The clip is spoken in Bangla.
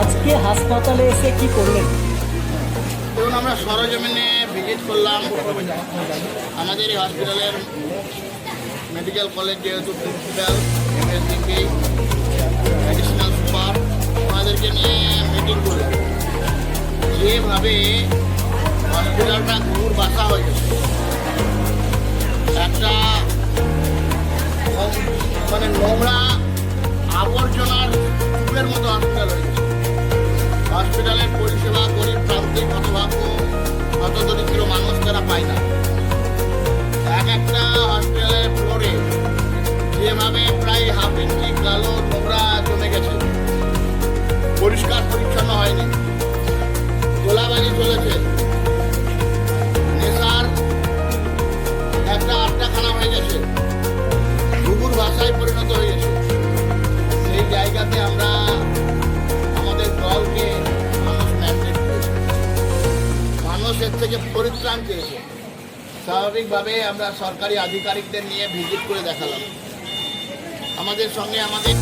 আজকে হাসপাতালে এসে কি করলেন? দেখুন, আমরা সরজমিনে ভিজিট করলাম। আমাদের এই হসপিটালের মেডিকেল কলেজ যেহেতু প্রিন্সিপাল, এমএসডিপি, অ্যাডিশনাল সুপার, ওনাদেরকে নিয়ে মিটিং করলাম। যেভাবে হসপিটালটা ঘুর বাসা হয়ে গেছে, একটা মানে নোংরা আবর্জনার কূপের মতো হসপিটাল হয়ে গেছে। হসপিটালের পরিষেবা গরিব প্রান্তিক হতভাগ্য হতদরিদ্র মানুষ তারা পায় না। একটা হসপিটালের ফ্লোরে যেভাবে প্রায় হাফ ইঞ্চি কালো নোংরা জমে গেছে, পরিষ্কার পরিচ্ছন্ন হয়নি, গোলাবাজি চলেছে, নেশার একটা আড্ডাখানা হয়ে গেছে, ঘুঘুর ভাষায় পরিণত হয়ে গেছে। সেই জায়গাতে আমরা আমাদের দলকে মানুষ ম্যান্ডেট করেছে, মানুষ এর থেকে পরিত্রাণ চেয়েছে। স্বাভাবিকভাবে আমরা সরকারি আধিকারিকদের নিয়ে ভিজিট করে দেখালাম। আমাদের সঙ্গে আমাদের